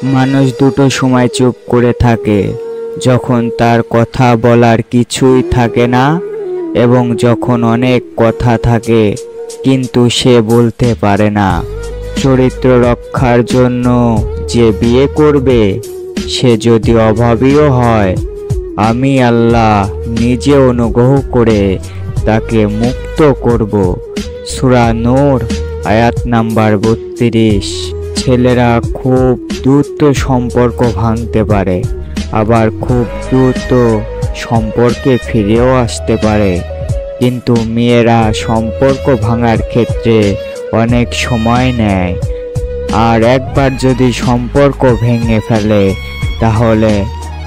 মানুষ দুটো সময় চুপ করে থাকে, যখন তার কথা বলার কিছুই থাকে না এবং যখন অনেক কথা থাকে কিন্তু সে বলতে পারে না। চরিত্র রক্ষার জন্য যে বিয়ে করবে সে যদি অভাবীও হয়, আমি আল্লাহ নিজে অনুগ্রহ করে তাকে মুক্ত করব। সূরা নূর আয়াত নাম্বার ৩২। ছেলেরা খুব দ্রুত সম্পর্ক ভাঙতে পারে, আবার খুব দ্রুত সম্পর্কে ফিরেও আসতে পারে, কিন্তু মেয়েরা সম্পর্ক ভাঙার ক্ষেত্রে অনেক সময় নেয়। আর একবার যদি সম্পর্ক ভেঙে ফেলে তাহলে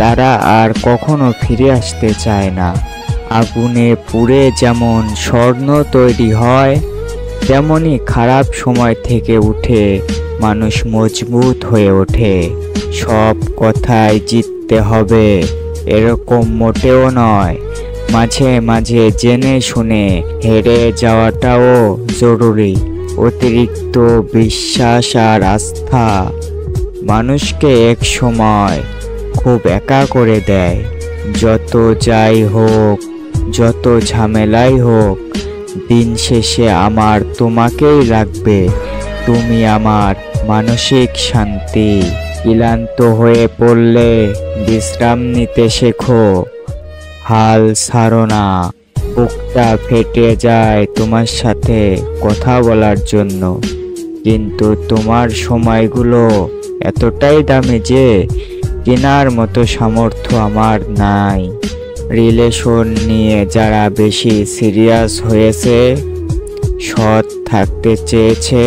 তারা আর কখনো ফিরে আসতে চায় না। আগুনে পুড়ে যেমন স্বর্ণ তৈরি হয়, তেমনি খারাপ সময় থেকে উঠে মানুষ মজবুত হয়ে ওঠে। সব কথায় জিততে হবে এরকম মোটেও নয়, মাঝে মাঝে জেনে শুনে হেরে যাওয়াটাও জরুরি। অতিরিক্ত বিশ্বাস আর আস্থা মানুষকে এক সময় খুব একা করে দেয়। যত যাই হোক, যত ঝামেলাই হোক, দিন শেষে আমার তোমাকেই লাগবে। তুমি আমার মানসিক শান্তি। ক্লান্ত হয়ে পড়লে বিশ্রাম নিতে শেখো, হাল ছাড়ো না। বুকটা ফেটে যায় তোমার সাথে কথা বলার জন্য, কিন্তু তোমার সময়গুলো এতটাই দামি যে কেনার মতো সামর্থ্য আমার নাই। রিলেশন নিয়ে যারা বেশি সিরিয়াস হয়েছে, সৎ থাকতে চেয়েছে,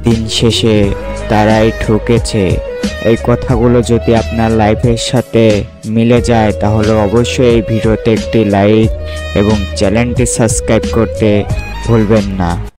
দিন শেষে তারাই ঠকেছে। এই কথাগুলো যদি আপনার লাইফের সাথে মিলে যায় তাহলে অবশ্যই এই ভিডিওতে একটি লাইক এবং চ্যানেলটি সাবস্ক্রাইব করতে ভুলবেন না।